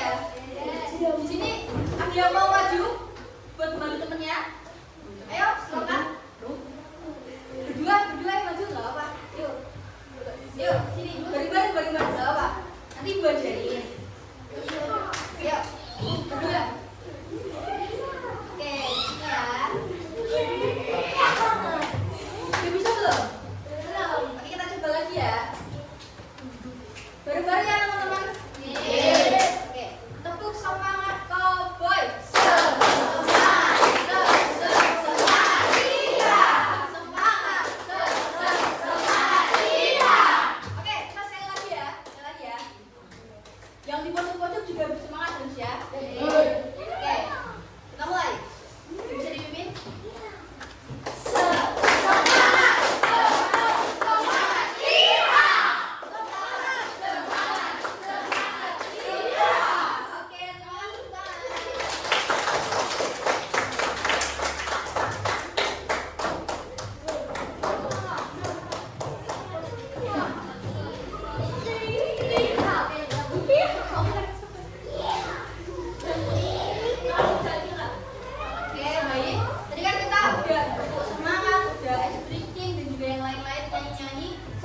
ya. Di sini ada yang mau maju buat membantu temennya? Ayo, silakan. Berdua yang maju nggak apa-apa. Yuk, sini bareng-bareng nggak apa-apa. Nanti ibu ajarin. Yuk, berdua. Oke, sini ya. Udah bisa belum? Oke, kita coba lagi ya. Bareng-bareng ya teman-teman. Oke, tepuk semangat cowboy. Yang di pojok-pojok juga bersemangat terus ya. Oke, kita mulai. Bisa dipimpin?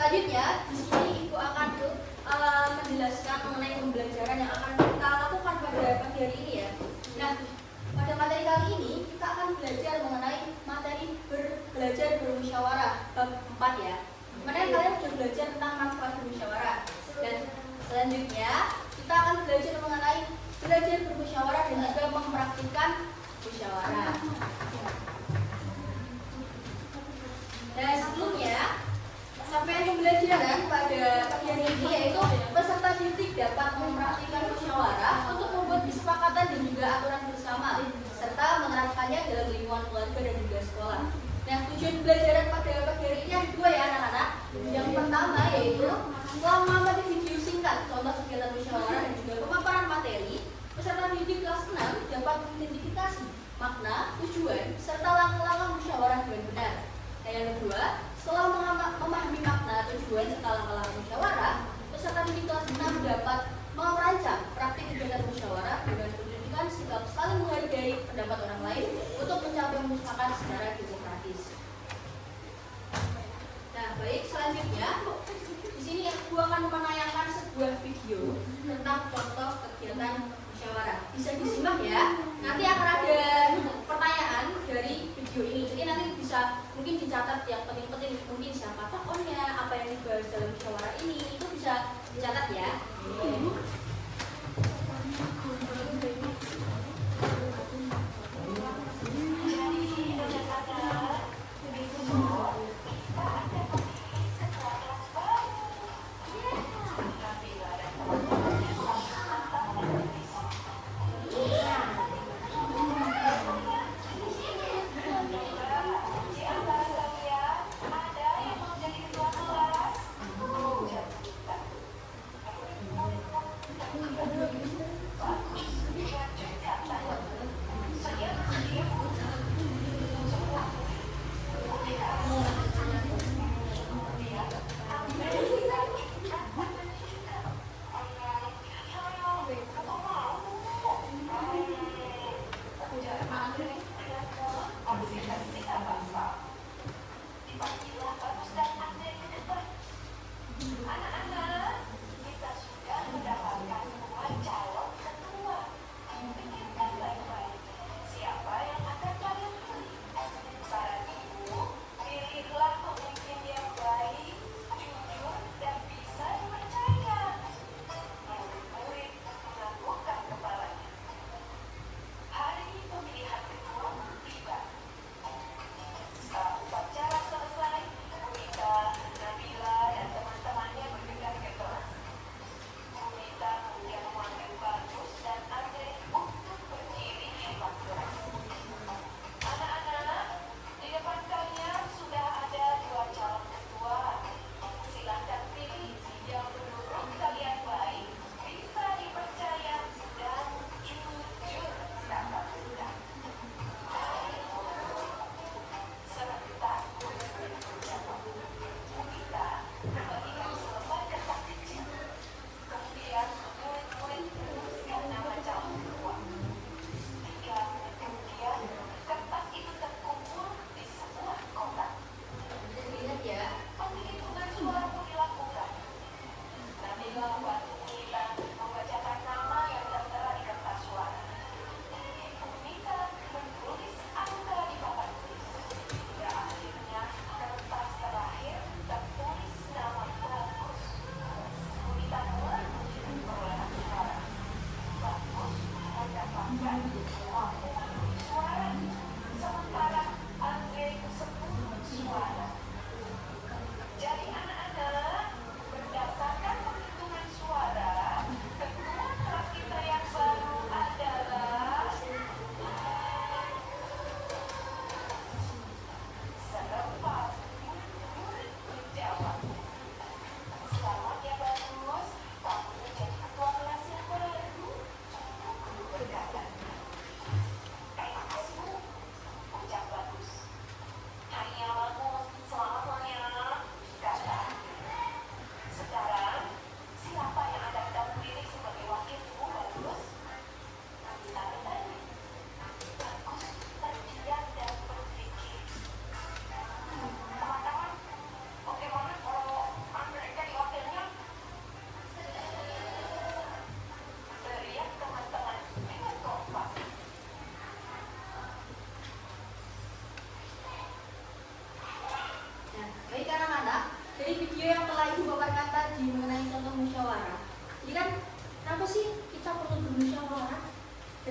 Selanjutnya, di sini Ibu akan menjelaskan mengenai pembelajaran yang akan kita lakukan pada pagi hari ini ya. Nah, pada materi kali ini kita akan belajar mengenai materi belajar bermusyawarah bab 4 ya. Mana kalian sudah belajar tentang manfaat bermusyawarah. Dan selanjutnya kita akan belajar mengenai belajar bermusyawarah dan juga mempraktikkan musyawarah. Nah, sebelumnya sampai pembelajaran pada pagi hari ini yaitu peserta didik dapat mempraktikkan musyawarah untuk membuat kesepakatan dan juga aturan bersama serta menerapkannya dalam lingkungan keluarga dan juga sekolah. Nah, tujuan pembelajaran pada pagi hari ini ada dua ya anak-anak. Yang pertama yaitu setelah mengamati video singkat contoh kegiatan musyawarah dan juga pemaparan materi, peserta didik kelas 6 dapat mengidentifikasi makna, tujuan, serta langkah-langkah musyawarah dengan benar. Nah, yang kedua, setelah memahami makna, tujuan, serta langkah-langkah musyawarah, peserta didik kelas 6 dapat merancang praktik kegiatan musyawarah dengan menunjukkan sikap saling menghargai pendapat orang lain untuk mencapai mufakat secara demokratis. Nah, baik, selanjutnya di sini aku akan menayangkan sebuah video tentang contoh kegiatan musyawarah. Bisa disimak ya. Nanti akan ada pertanyaan dari video ini. Jadi nanti bisa mungkin dicatat yang penting-penting, mungkin siapa tokohnya, apa yang dibahas dalam musyawarah ini, itu bisa dicatat ya.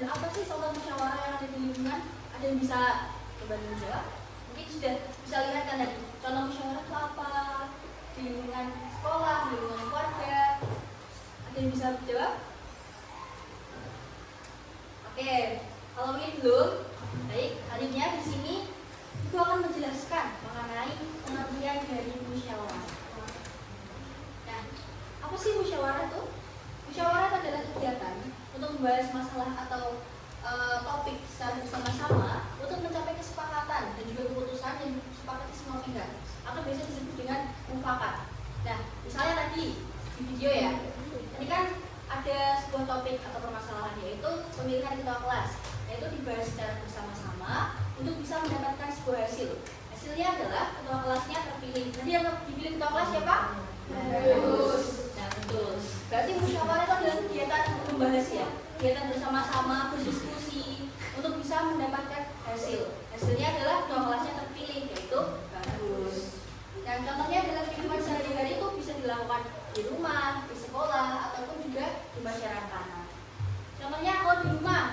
Dan apa sih contoh musyawarah yang ada di lingkungan? Ada yang bisa coba menjawab? Mungkin sudah bisa lihat kan tadi contoh musyawarah itu apa di lingkungan sekolah, di lingkungan keluarga. Ada yang bisa jawab? Oke, kalau mungkin belum, baik, harinya di sini Ibu akan menjelaskan mengenai pengertian dari musyawarah. Nah, apa sih musyawarah itu? Musyawarah adalah kegiatan untuk membahas masalah atau topik secara bersama-sama untuk mencapai kesepakatan dan juga keputusan yang disepakati semua pihak atau biasa disebut dengan mufakat. Nah, misalnya tadi di video ya, ini kan ada sebuah topik atau permasalahan yaitu pemilihan ketua kelas, yaitu dibahas secara bersama-sama untuk bisa mendapatkan sebuah hasil. Hasilnya adalah ketua kelasnya terpilih. Jadi yang dipilih ketua kelas siapa? Harus. Nah, betul. Berarti musyawarah itu adalah kegiatan membahas ya, kegiatan bersama-sama berdiskusi untuk bisa mendapatkan hasil. Hasilnya adalah ketua kelasnya terpilih, yaitu bagus. Dan contohnya dalam kehidupan sehari-hari itu bisa dilakukan di rumah, di sekolah, ataupun juga di masyarakat. Contohnya kalau di rumah,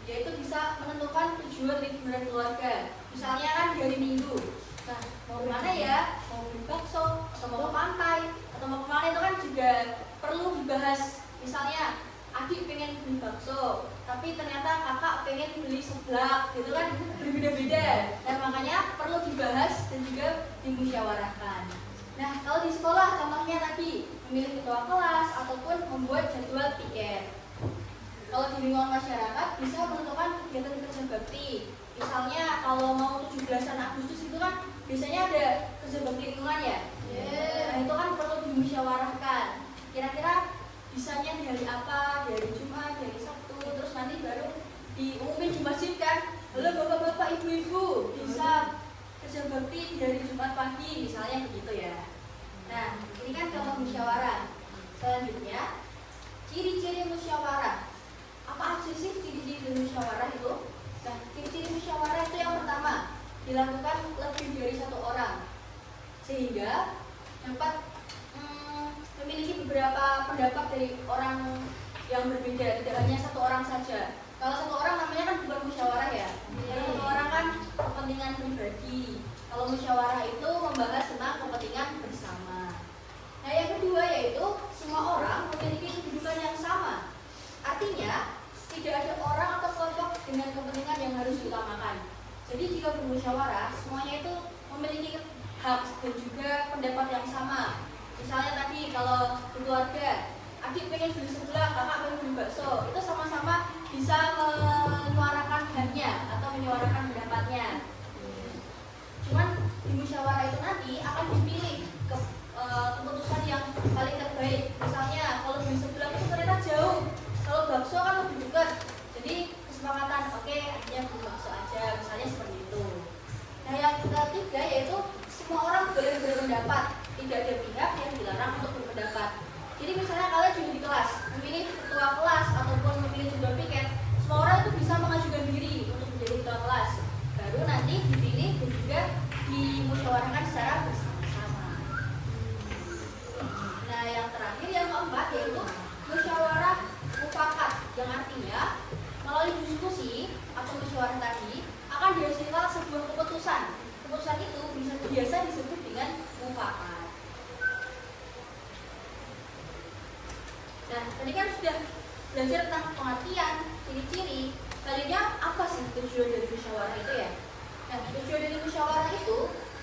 yaitu bisa menentukan tujuan liburan keluarga. Misalnya kan di hari Minggu. Nah, mau kemana ya? Mau beli bakso, atau mau ke pantai, atau mau kemana itu kan juga perlu dibahas. Misalnya adik pengen beli bakso, tapi ternyata kakak pengen beli seblak, gitu kan berbeda-beda. Dan makanya perlu dibahas dan juga dimusyawarahkan. Nah, kalau di sekolah contohnya tadi memilih ketua kelas ataupun membuat jadwal piket. Kalau di lingkungan masyarakat bisa menentukan kegiatan kerja bakti. Misalnya kalau mau 17-an Agustus itu kan biasanya ada kerja bakti lingkungan ya. Nah, itu kan perlu dimusyawarahkan. Kira-kira bisanya di hari apa, di hari Jumat, di hari Sabtu, terus nanti baru diumumin di masjid kan. Halo bapak-bapak, ibu-ibu, bisa kerja bakti di hari Jumat pagi, misalnya begitu ya. Nah, ini kan contoh musyawarah. Selanjutnya, ciri-ciri musyawarah. Apa aja sih ciri-ciri musyawarah itu? Nah, ciri-ciri musyawarah itu yang pertama, dilakukan lebih dari satu orang, sehingga dapat memiliki beberapa pendapat dari orang yang berbeda, tidak hanya satu orang saja. Kalau satu orang namanya kan bukan musyawarah ya. Kalau satu orang kan kepentingan pribadi. Kalau musyawarah itu membahas tentang kepentingan bersama. Nah, yang kedua yaitu semua orang memiliki kedudukan yang sama. Artinya tidak ada orang atau kelompok dengan kepentingan yang harus diutamakan. Jadi jika bermusyawarah, semuanya itu memiliki hak dan juga pendapat yang sama. Misalnya tadi kalau di keluarga, adik pengen beli seblak, kakak pengen beli bakso, itu sama-sama bisa menyuarakan haknya atau menyuarakan pendapatnya. Cuman di musyawarah itu nanti akan dipilih keputusan yang paling terbaik. Misalnya kalau beli seblak itu ternyata jauh, kalau bakso kan lebih dekat. Jadi kesepakatan, oke, akhirnya beli bakso aja, misalnya seperti itu. Nah, yang ketiga yaitu semua orang boleh berpendapat, tidak ada pihak yang dilarang untuk berpendapat. Jadi misalnya kalian juga di kelas, memilih ketua kelas ataupun memilih jadwal piket, semua orang itu bisa mengajukan diri untuk menjadi ketua kelas. Baru nanti dipilih dan juga dimusyawarahkan secara bersama-sama. Nah, yang terakhir yang keempat yaitu musyawarah mufakat, yang artinya melalui diskusi atau musyawarah tadi akan dihasilkan sebuah keputusan. Keputusan itu biasa disebut dengan mufakat. Nah, tadi kan sudah belajar tentang pengertian, ciri-ciri. Selanjutnya apa sih tujuan dari musyawarah itu ya? Nah, tujuan dari musyawarah itu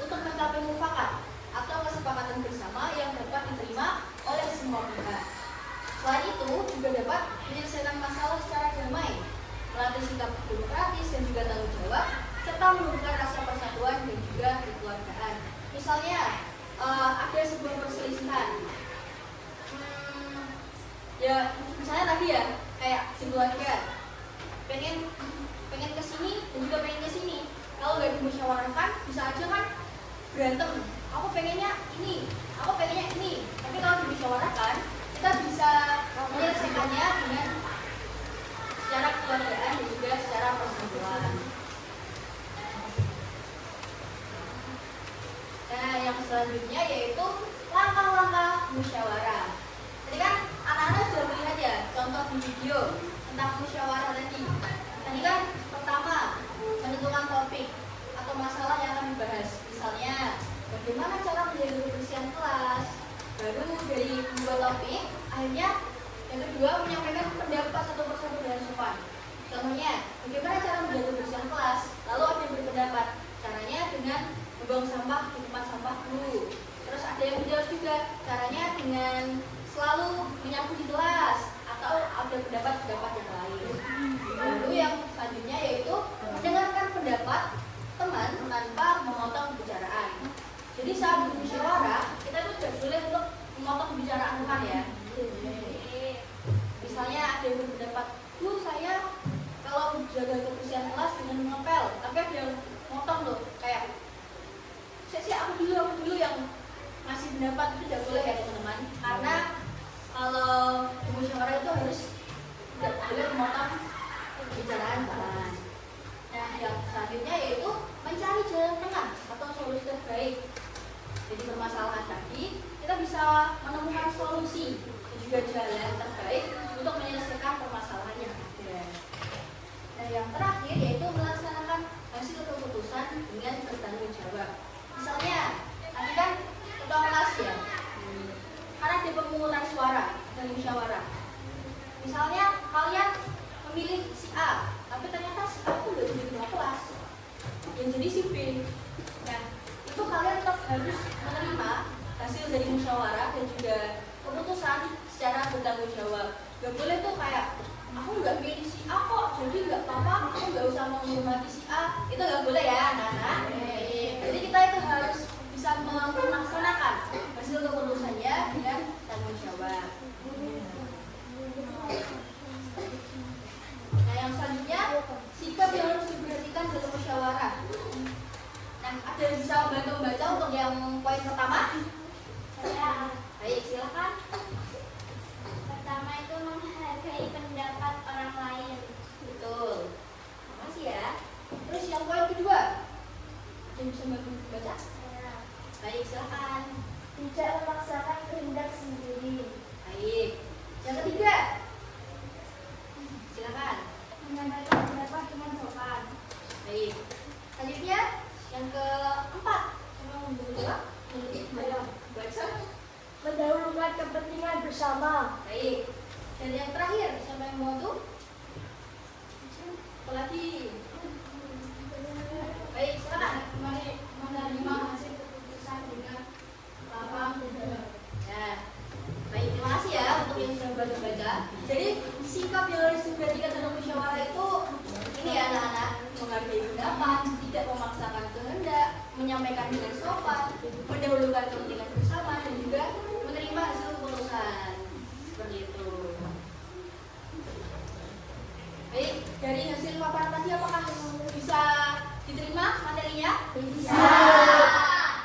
untuk mencapai mufakat atau kesepakatan bersama yang dapat diterima oleh semua pihak. Selain itu juga dapat menyelesaikan masalah secara damai, melatih sikap demokratis dan juga tanggung jawab, serta menumbuhkan rasa persatuan dan juga kekeluargaan. Misalnya ada sebuah perselisihan, ya misalnya tadi ya kayak di keluarga pengen kesini dan juga pengen kesini. Kalau nggak dimusyawarahkan bisa aja kan berantem. Aku pengennya ini, aku pengennya ini. Tapi kalau dimusyawarahkan kita bisa menyelesaikannya dengan secara kekeluargaan dan juga secara persatuan. Nah, yang selanjutnya yaitu langkah-langkah musyawarah. Tadi kan anak-anak sudah melihat ya contoh di video. tentang musyawarah tadi. Tadi kan pertama menentukan topik atau masalah yang akan dibahas. Misalnya bagaimana cara menjaga kebersihan kelas. Baru dari dua topik, akhirnya yang kedua menyampaikan pendapat satu persatu dengan sopan. Contohnya, bagaimana cara menjaga kebersihan kelas. Lalu ada yang berpendapat caranya dengan membuang sampah di tempat sampah dulu. Terus ada yang menjawab juga caranya dengan selalu menyapu di kelas, atau ada pendapat-pendapat yang lain. Lalu yang selanjutnya yaitu mendengarkan pendapat teman tanpa memotong pembicaraan. Jadi saat bermusyawarah kita tuh tidak boleh untuk memotong pembicaraan teman ya. Misalnya ada yang berpendapat, saya kalau menjaga kebersihan kelas dengan mengepel, tapi ada yang motong tuh kayak aku dulu yang masih pendapat. Itu tidak boleh ya teman-teman, karena kalau musyawarah itu harus tidak boleh memotong pembicaraan teman. Nah, yang selanjutnya yaitu mencari jalan tengah atau solusi terbaik. Jadi permasalahan tadi kita bisa menemukan solusi dan juga jalan terbaik untuk menyelesaikan permasalahan yang ada. Nah, yang terakhir yaitu melaksanakan hasil keputusan dengan bertanggung jawab. Misalnya, tadi kan ketua kelas ya, karena ada pemungutan suara dan musyawarah. Misalnya kalian memilih si A, tapi ternyata si A itu nggak jadi ketua kelas, yang jadi si B. Nah, itu kalian tetap harus menerima hasil dari musyawarah dan juga keputusan secara bertanggung jawab. Gak boleh tuh kayak aku nggak pilih si A kok, jadi nggak apa-apa, aku nggak usah menghormati si A. Itu nggak boleh ya, anak-anak. Jadi kita itu harus bisa melaksanakan hasil keputusannya dengan tanggung jawab. Nah, yang selanjutnya sikap yang harus diperhatikan dalam musyawarah. Nah, ada yang bisa membantu untuk yang poin pertama? Saya. Baik, silakan. Pertama itu menghargai pendapat orang lain. Betul. Makasih ya. Terus yang poin kedua? Ada yang bisa baca? Saya. Baik, silakan. Tidak memaksakan kehendak sendiri. Baik. Yang ketiga? Silakan. Menyampaikan pendapat dengan sopan. Baik. Selanjutnya yang keempat. Coba membuka. Baca. Mendahulukan kepentingan bersama. Baik. Dan yang terakhir, siapa yang mau tuh? Apalagi? Baik, silakan. Menerima hasil keputusan dengan lapang dada. Nah, baik, terima kasih ya untuk yang sudah baca-baca. Jadi sikap yang harus diperhatikan dalam musyawarah itu ini ya anak-anak: menghargai pendapat, tidak memaksakan kehendak, menyampaikan dengan sopan, mendahulukan kepentingan bersama, dan juga menerima hasil keputusan. Seperti itu. Baik, dari hasil paparan tadi apakah bisa diterima materinya? Bisa.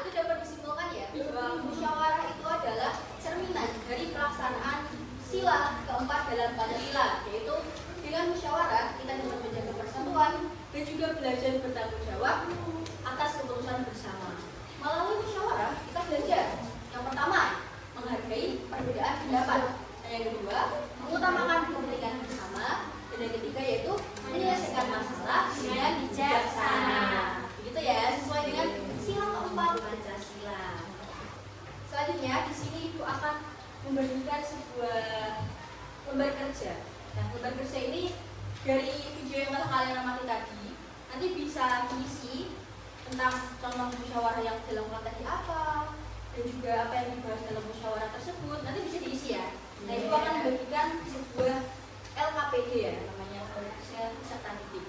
Itu dapat disimpulkan ya bahwa musyawarah itu adalah cerminan dari pelaksanaan sila keempat dalam Pancasila, yaitu dengan musyawarah kita dapat menjaga persatuan dan juga belajar bertanggung jawab atas keputusan bersama. Melalui musyawarah kita belajar yang pertama menghargai perbedaan pendapat, dan yang kedua mengutamakan kepentingan bersama, dan yang ketiga yaitu menyelesaikan masalah dengan bijaksana. Begitu ya, sesuai dengan sila keempat Pancasila. Selanjutnya di sini Ibu akan membagikan sebuah lembar kerja. Nah, lembar kerja ini dari video yang telah kalian amati tadi, nanti bisa diisi tentang contoh musyawarah yang dalam tadi apa, dan juga apa yang dibahas dalam musyawarah tersebut. Nanti bisa diisi ya. Nah, Ibu akan membagikan sebuah LKPD ya, namanya peserta didik.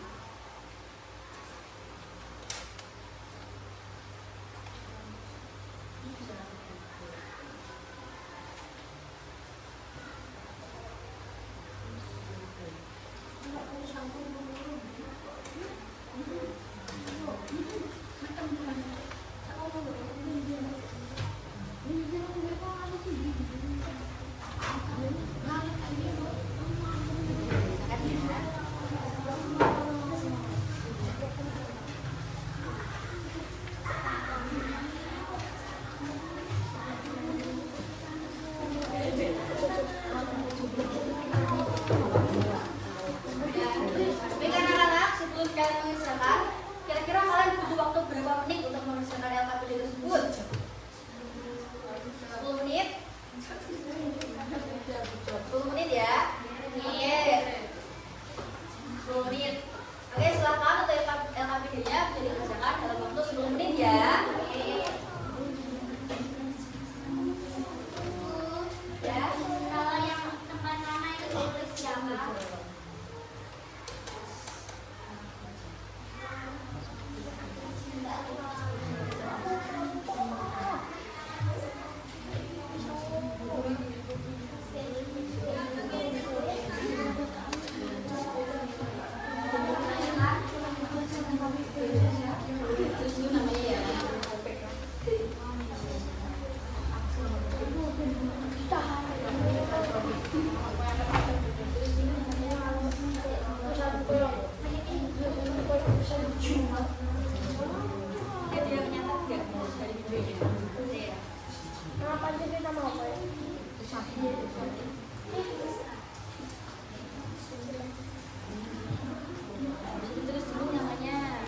Terus dulu namanya.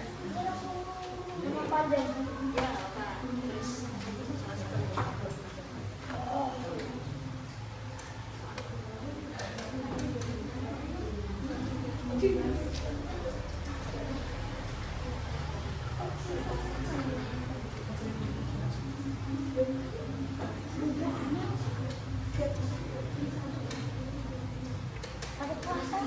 Nama panjang. Ya, apa? Terus salah satu. Ada puasa.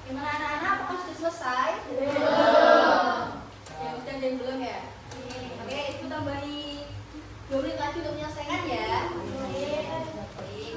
Gimana anak-anak? Apakah sudah selesai? Ya udah dan belum ya? Oke, itu tambahi 2 menit lagi untuk menyelesaikan ya. Baik.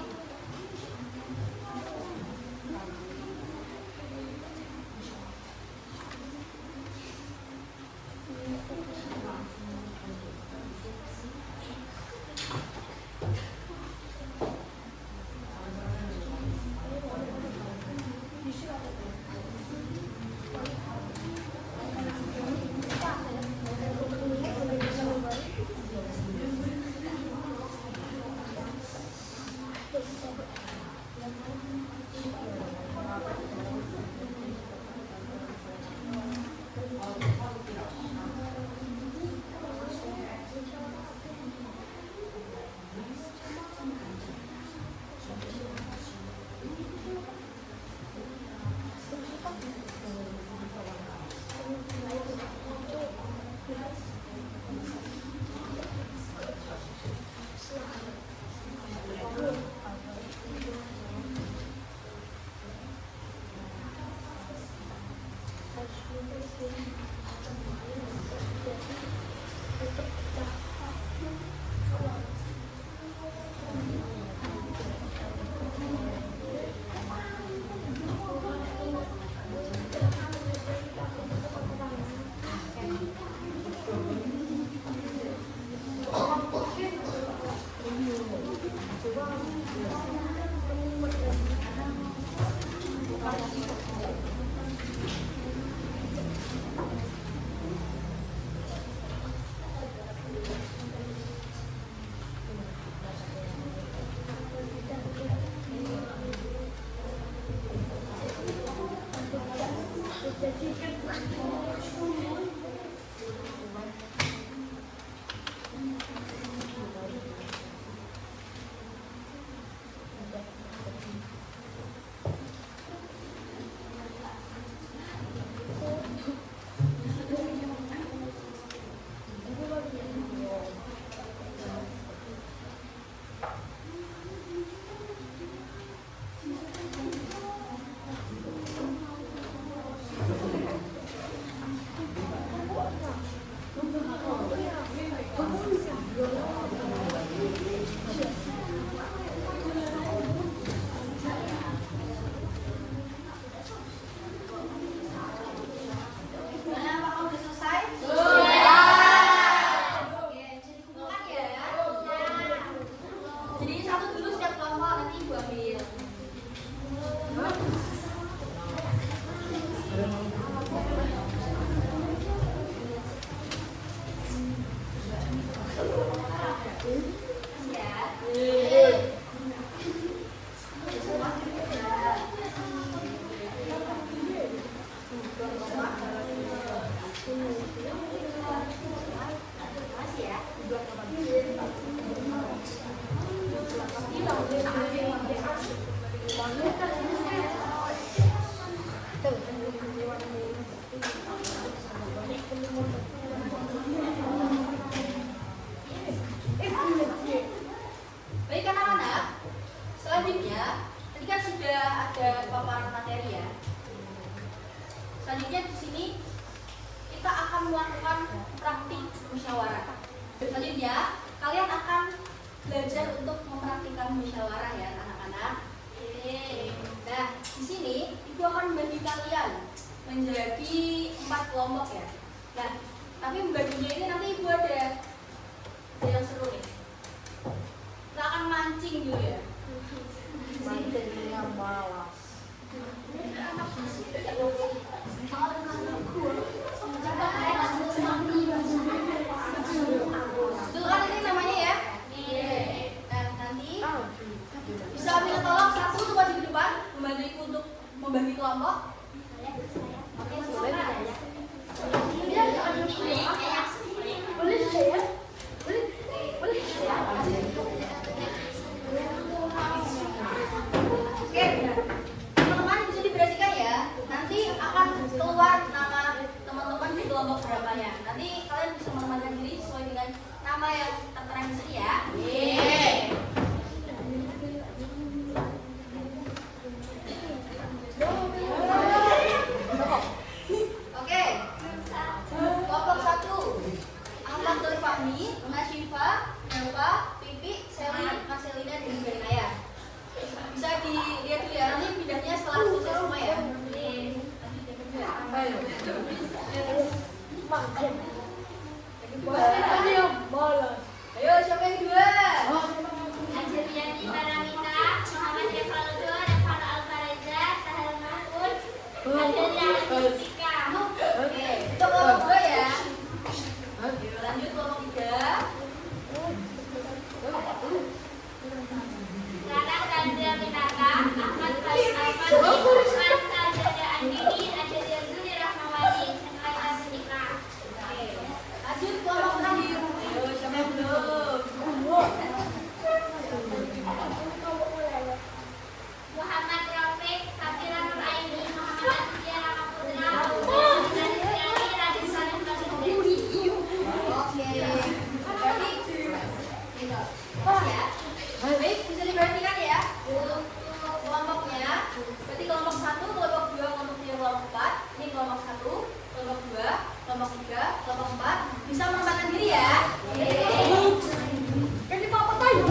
Baik anak-anak, selanjutnya tadi kan sudah ada paparan materi ya. Selanjutnya di sini kita akan melakukan praktik musyawarah. Selanjutnya kalian akan belajar untuk mempraktikkan musyawarah ya anak-anak. Nah di sini ibu akan membagi kalian menjadi 4 kelompok ya. Nah tapi membaginya ini nanti ibu ada yang seru nih. Kita akan mancing dulu ya. Mancing yang malas. Itu kan ini namanya ya terang di sini ya. Oke. Kelompok 1. Ahmad Nur Fahmi, Nasyifa, Nova, Pipi, Seli, Marcelina, dan juga Naya. Bisa dilihat dulu ya, nanti pindahnya setelah selesai semua ya. Ayo, siapa yang kedua? Anjeliani Paramita, Muhammad Evaldo, Revano Alvareza, Sahal Mahfud, Adriana Jessica. Oke, untuk kelompok 2 ya. Oke, lanjut kelompok 3. Rana Chandra Minata, Ahmad Farid Alfani, Marsa Jada Andini, Angelia Zuli Rahmawati, Laila Sinika. Oke, lanjut kelompok terakhir. Ayo, siapa yang belum? Muhammad Rafiq, Safira Nur Aini, Muhammad Aditya Ramaputra, Raditya Radit Salim Basudin. Oke, berarti pas ya. Baik, bisa diperhatikan ya untuk kelompoknya. Berarti kelompok 1, kelompok 2, kelompok 3, kelompok 4. Ini kelompok 1, kelompok 2, kelompok 3, kelompok 4. Bisa menempatkan diri ya. Jadi mau apa tayo?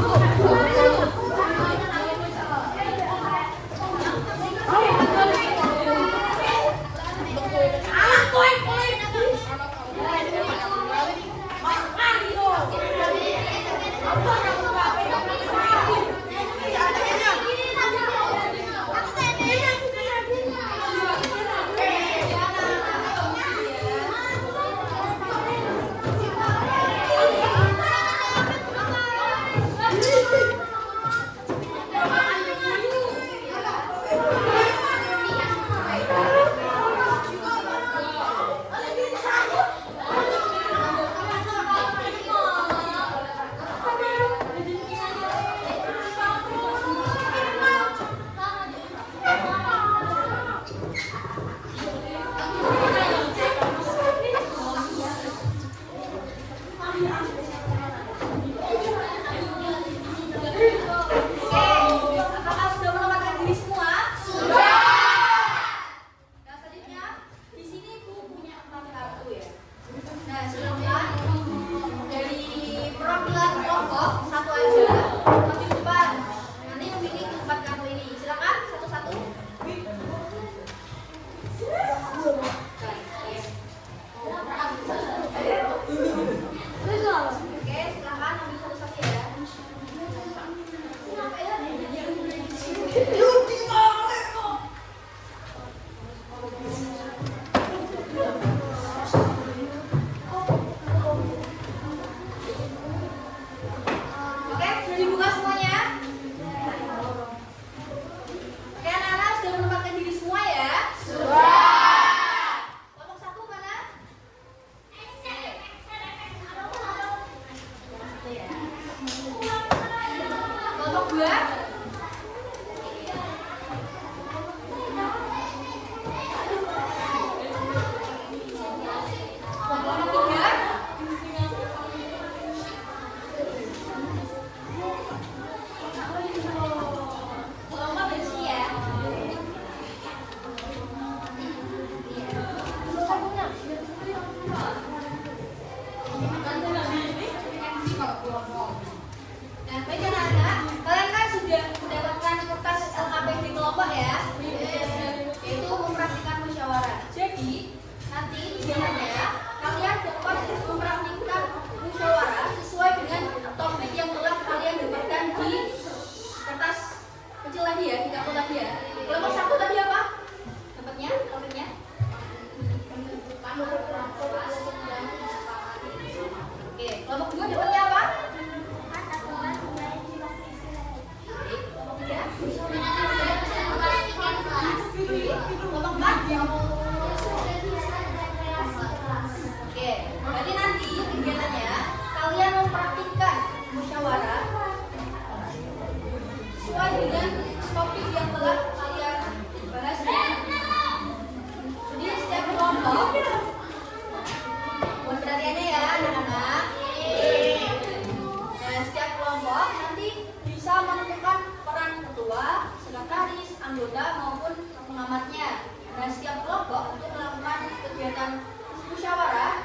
bisa menentukan peran ketua, sekretaris, anggota maupun pengamatnya. Nah, setiap kelompok untuk melakukan kegiatan musyawarah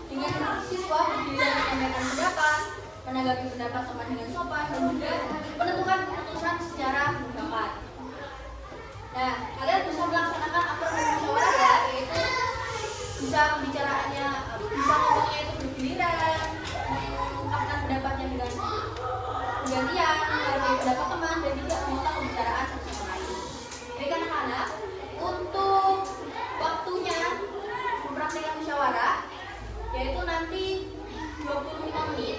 dengan siswa berdiri dan menyampaikan pendapat, menanggapi pendapat sama dengan sopan, dan juga menentukan keputusan secara mufakat. Nah, kalian bisa melaksanakan aturan musyawarah ya, yaitu bisa pembicaraannya, bisa ngomongnya itu bergiliran, mengungkapkan pendapatnya dengan bergantian, menghargai pendapat teman, dan juga memotong pembicaraan satu sama lain. Baik anak-anak, untuk waktunya mempraktikkan musyawarah yaitu nanti 25 menit.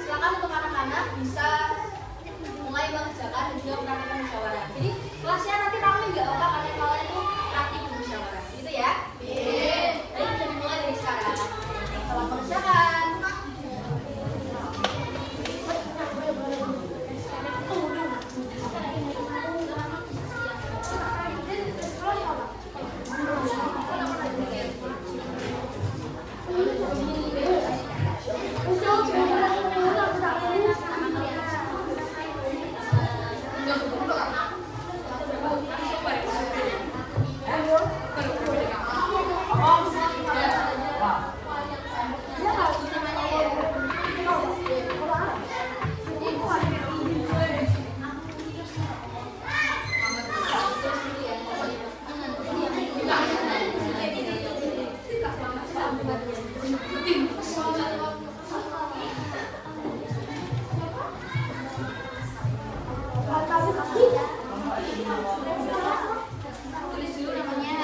Silakan untuk anak-anak bisa mulai mengerjakan dan juga mempraktikkan musyawarah. Jadi kelasnya nanti ramai nggak apa karena kalian itu praktik musyawarah, gitu ya? Iya. Jadi bisa dimulai dari sekarang. Selamat mengerjakan. Tulis dulu namanya.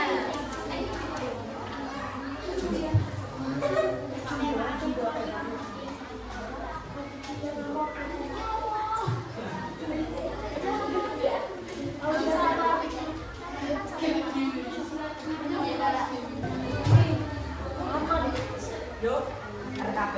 Yuk, RKP.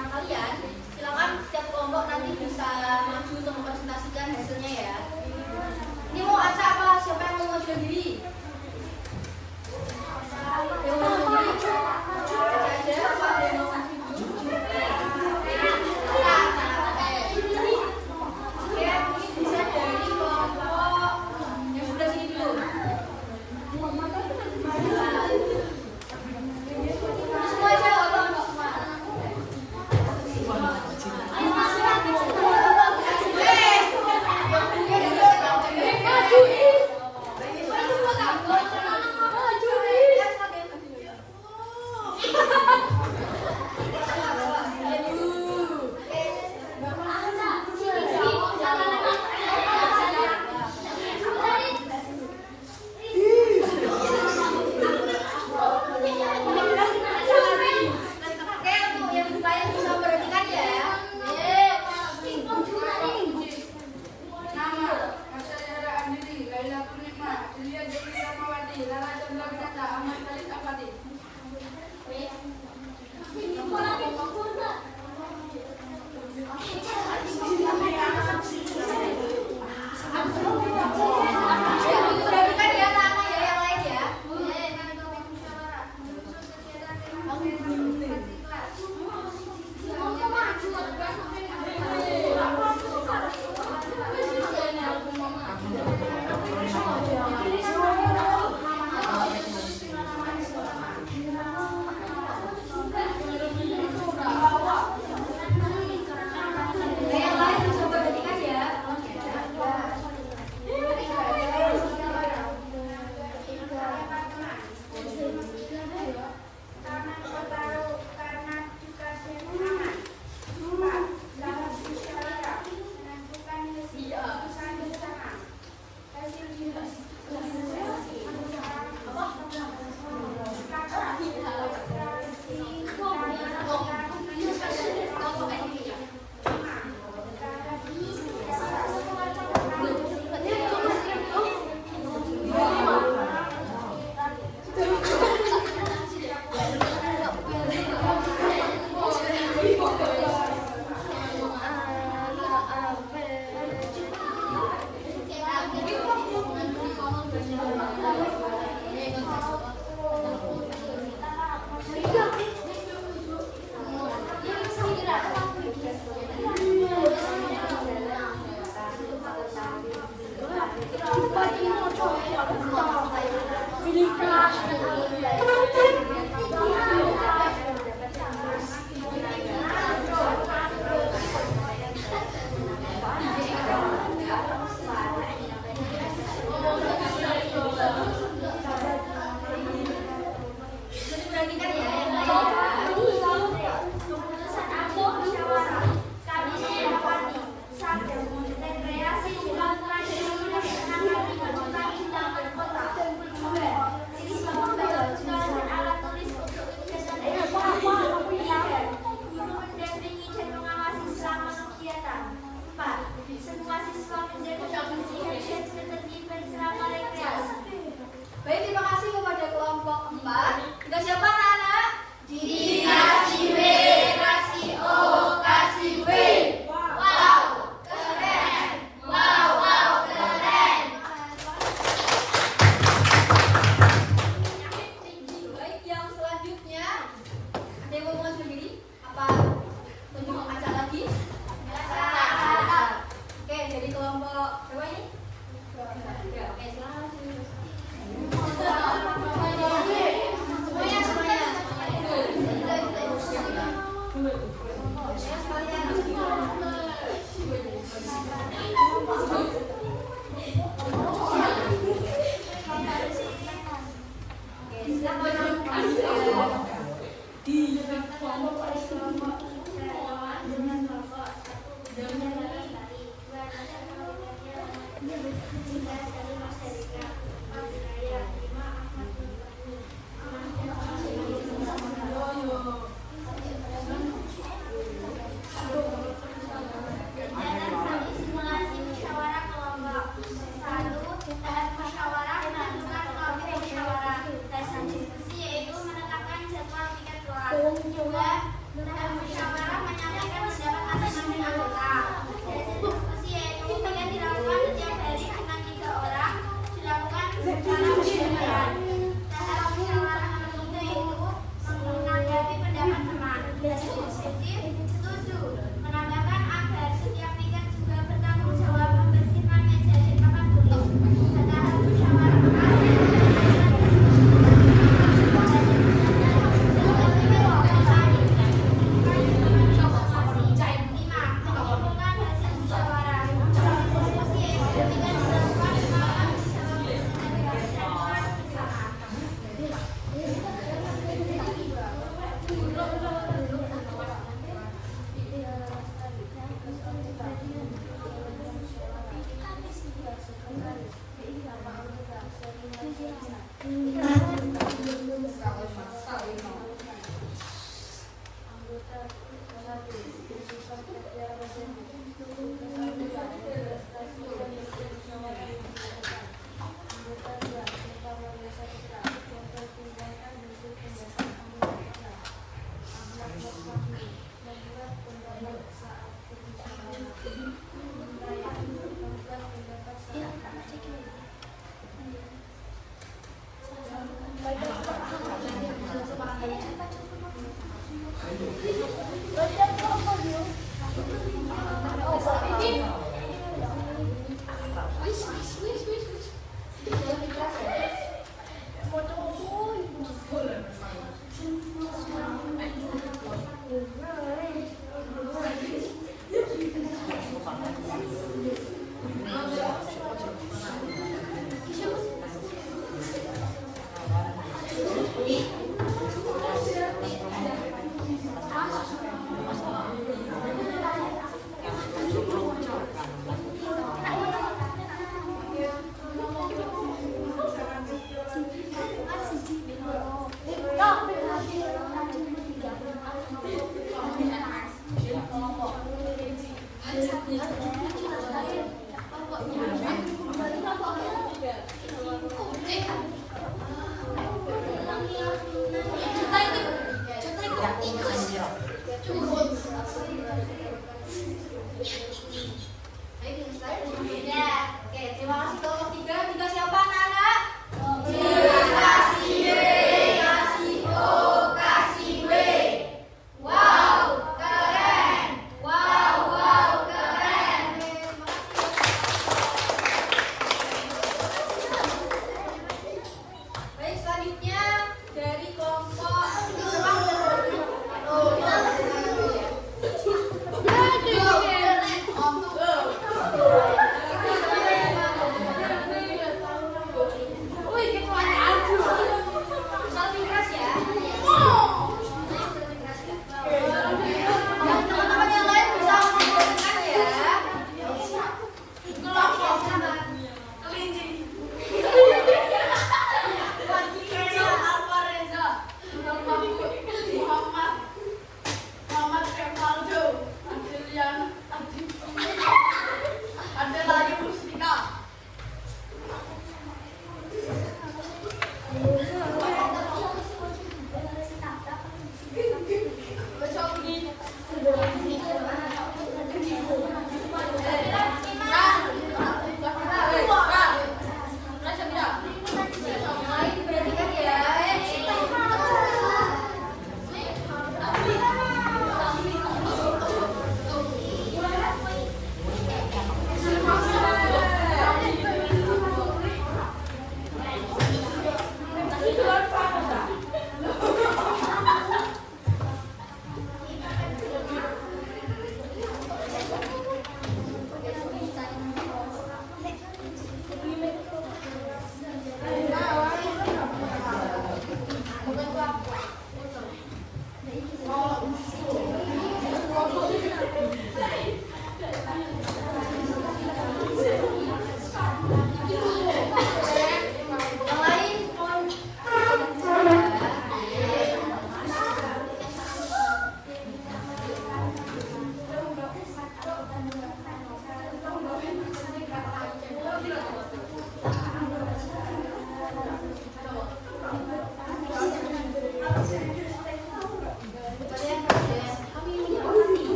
laporan kalian, silakan setiap kelompok nanti bisa maju untuk mempresentasikan hasilnya ya. Ini mau acak apa? Siapa yang mau mengajukan diri? Yang mau mengajukan diri? Acak aja, apa ada yang mau maju? Oke, mungkin bisa dari kelompok yang sebelah sini dulu. Semua aja, kelompok semua.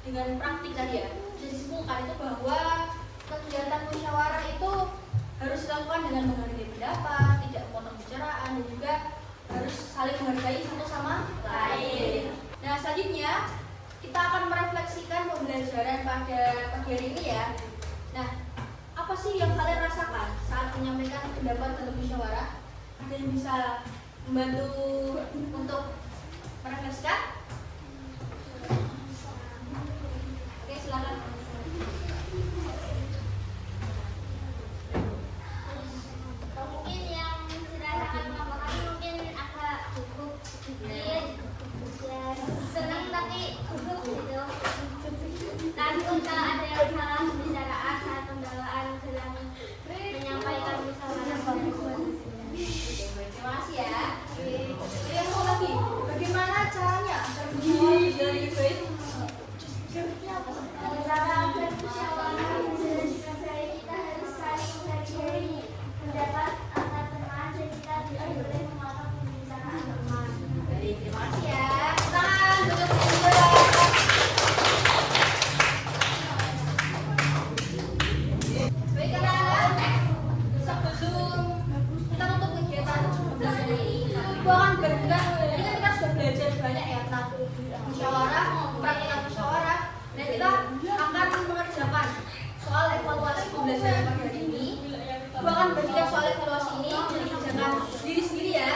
dengan praktik tadi ya, bisa disimpulkan itu bahwa kegiatan musyawarah itu harus dilakukan dengan menghargai pendapat, tidak memotong pembicaraan, dan juga harus saling menghargai satu sama lain. Nah, selanjutnya kita akan merefleksikan pembelajaran pada pagi hari ini ya. Nah, apa sih yang kalian rasakan saat menyampaikan pendapat dalam musyawarah? Ada yang bisa membantu untuk merefleksikan? Oke, silakan. Mungkin yang dirasakan mama kami mungkin agak gugup sedikit, ya senang tapi gugup gitu. Takut kalau ada yang salah pembicaraan saat pembawaan dalam menyampaikan musyawarah. Terima kasih ya. Oke, yang mau lagi, bagaimana caranya agar musyawarah dari baik? Cara agar musyawarah berjalan dengan baik, kita harus saling menghargai pendapat antar teman dan kita tidak boleh memotong pembicaraan teman. Baik, terima kasih ya. Tangan untuk berdua. Baik, anak-anak, sebelum kita tutup kegiatan pembelajaran ini, gua akan bergerak. Ini kan kita sudah belajar banyak ya tentang musyawarah, praktik musyawarah, dan kita akan mengerjakan soal evaluasi pembelajaran pada hari ini. Gua akan bagikan soal evaluasi ini dikerjakan sendiri-sendiri ya.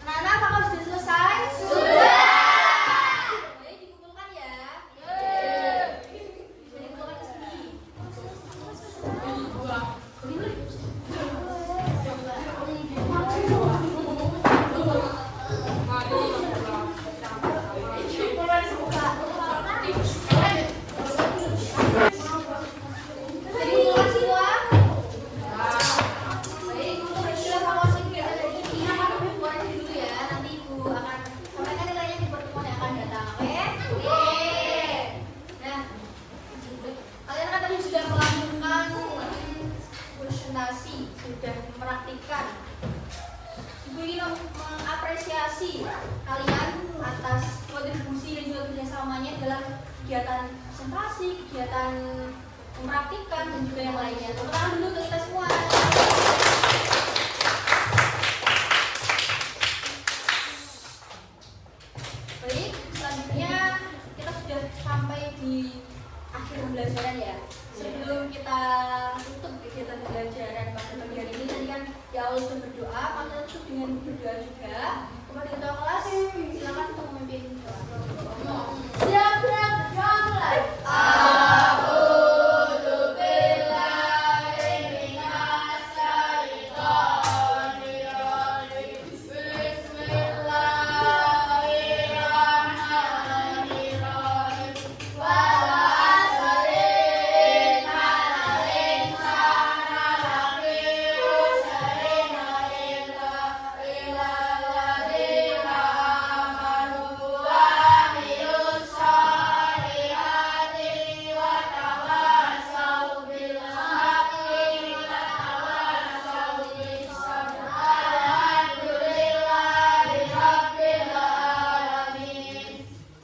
Anak-anak, apakah sudah selesai? Sudah. Baik, dikumpulkan ya. Bisa dikumpulkan ke sini. Jadi dikumpulkan semua. Baik, untuk istilah evaluasi kegiatan dari ini akan lebih keluar dulu ya. Nanti Ibu akan sampaikan nilainya di pertemuan yang akan datang. Oke? Nah, kalian kan tadi sudah melakukan presentasi, sudah mempraktikkan. Ibu ingin mengapresiasi kalian atas kontribusi dan juga kerjasamanya dalam kegiatan presentasi, kegiatan mempraktikkan dan juga yang lainnya. Tepuk tangan dulu untuk kita semua. Baik, selanjutnya kita sudah sampai di akhir pembelajaran ya. Sebelum kita tutup kegiatan pembelajaran pada pagi hari ini, tadi kan ya Allah sudah berdoa, maka tutup dengan berdoa juga. Kepada ketua kelas, silakan untuk memimpin doa. Siap, berdoa mulai.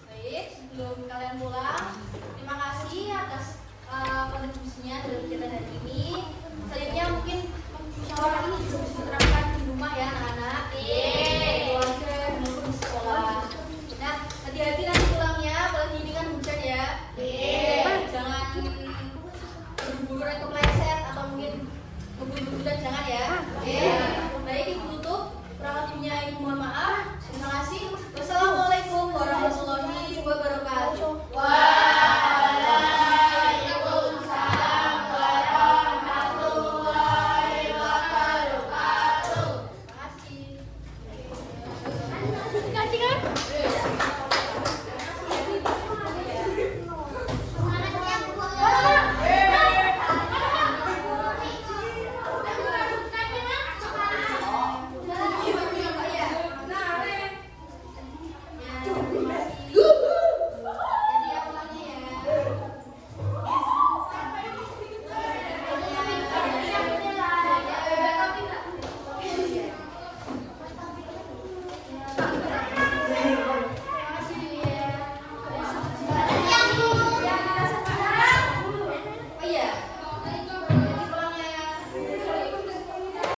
Baik, sebelum kalian pulang, terima kasih atas kontribusinya dalam kegiatan hari ini. Selanjutnya mungkin musyawarah ini juga bisa diterapkan di rumah ya anak-anak, keluarga maupun di sekolah. Nah, hati-hati nanti pulangnya, apalagi ini kan hujan ya. Jangan berburu atau meleset atau mungkin ngebut-ngebutan, jangan